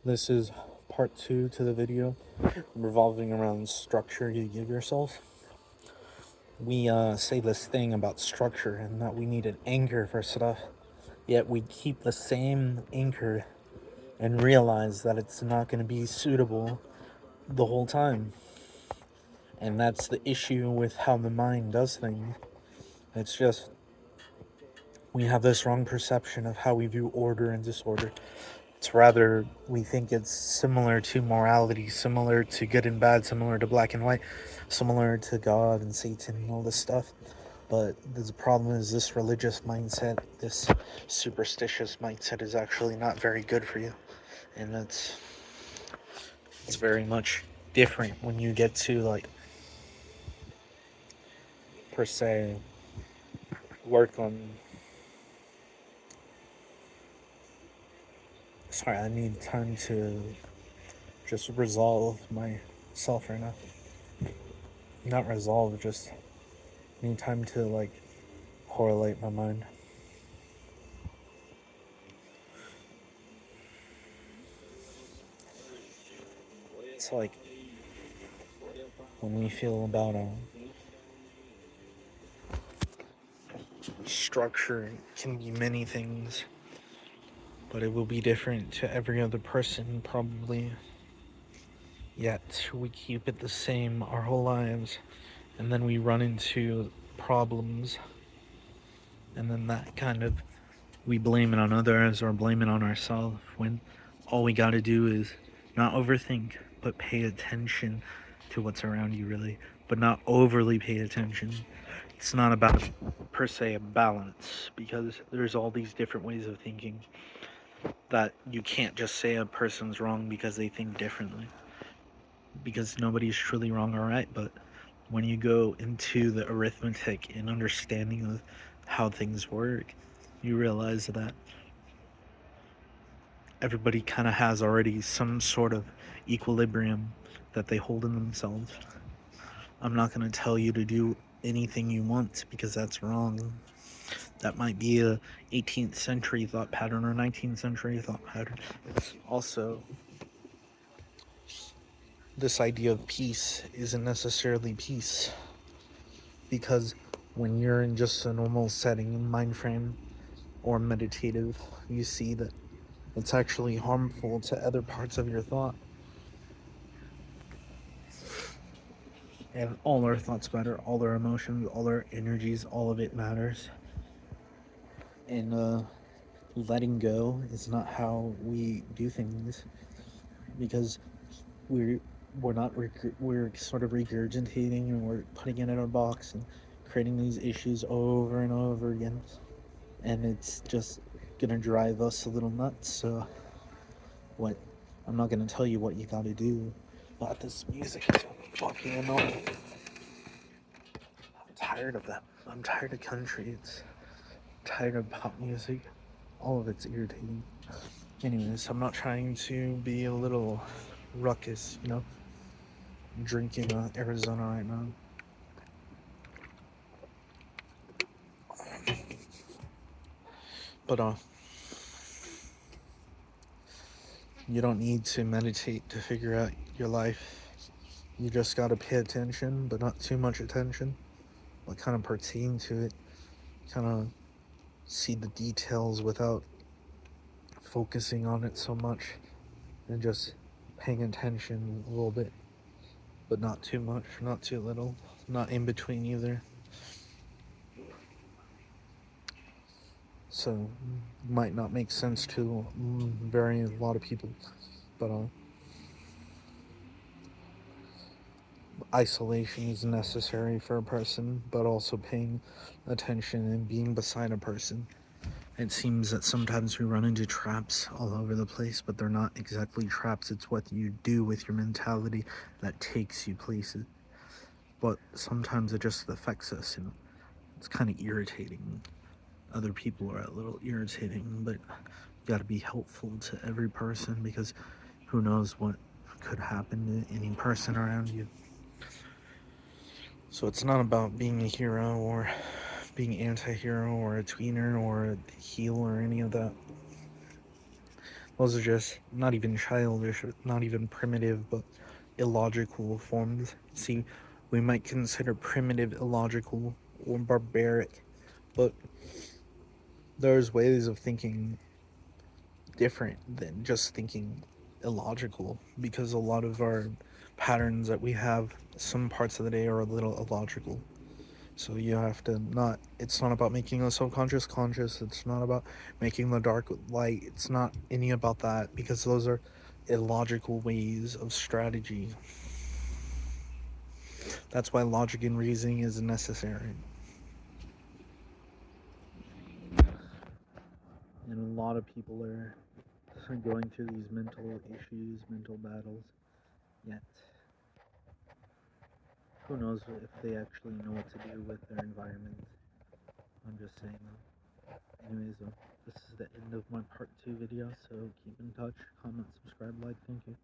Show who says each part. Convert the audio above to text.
Speaker 1: This is part 2 to the video revolving around structure you give yourself. We say this thing about structure and that we need an anchor for stuff, yet we keep the same anchor and realize that it's not going to be suitable the whole time. And that's the issue with how the mind does things. It's just we have this wrong perception of how we view order and disorder. It's rather, we think it's similar to morality, similar to good and bad, similar to black and white, similar to God and Satan and all this stuff. But the problem is this religious mindset, this superstitious mindset is actually not very good for you. And it's very much different when you get to, like, per se, work on... Sorry, I need time to just resolve myself right now. Not resolve, just need time to, like, correlate my mind. It's like when we feel about structure, it can be many things, but it will be different to every other person, probably. Yet we keep it the same our whole lives, and then we run into problems, and then that kind of, we blame it on others or blame it on ourselves, when all we gotta do is not overthink, but pay attention to what's around you, really, but not overly pay attention. It's not about, per se, a balance, because there's all these different ways of thinking that you can't just say a person's wrong because they think differently, because nobody's truly wrong or right. But when you go into the arithmetic and understanding of how things work, you realize that everybody kind of has already some sort of equilibrium that they hold in themselves. I'm not going to tell you to do anything you want, because that's wrong. That might be a 18th century thought pattern or 19th century thought pattern. Also, this idea of peace isn't necessarily peace, because when you're in just a normal setting, mind frame, or meditative, you see that it's actually harmful to other parts of your thought. And all our thoughts matter, all our emotions, all our energies, all of it matters. And letting go is not how we do things, because we're we're sort of regurgitating, and we're putting it in a box and creating these issues over and over again, and it's just gonna drive us a little nuts. So what, I'm not gonna tell you what you gotta do, but this music is fucking annoying. I'm tired of that. I'm tired of country. It's tired of pop music. All of it's irritating. Anyways, I'm not trying to be a little ruckus, you know? I'm drinking Arizona right now. But you don't need to meditate to figure out your life. You just gotta pay attention, but not too much attention. Like, kind of pertain to it. Kind of see the details without focusing on it so much, and just paying attention a little bit, but not too much, not too little, not in between either. So, might not make sense to a lot of people, but isolation is necessary for a person, but also paying attention and being beside a person. It seems that sometimes we run into traps all over the place, but they're not exactly traps. It's what you do with your mentality that takes you places. But sometimes it just affects us, and it's kind of irritating. Other people are a little irritating, but you gotta be helpful to every person, because who knows what could happen to any person around you. So it's not about being a hero or being anti-hero or a tweener or a heel or any of that. Those are just not even childish, not even primitive, but illogical forms. See, we might consider primitive illogical or barbaric, but there's ways of thinking different than just thinking illogical, because a lot of our patterns that we have some parts of the day are a little illogical. So you have to not, it's not about making the subconscious conscious, it's not about making the dark light, it's not any about that, because those are illogical ways of strategy. That's why logic and reasoning is necessary. And a lot of people are going through these mental issues, mental battles, yet who knows if they actually know what to do with their environment. I'm just saying that. Anyways, this is the end of my part 2 video, so keep in touch, comment, subscribe, like, thank you.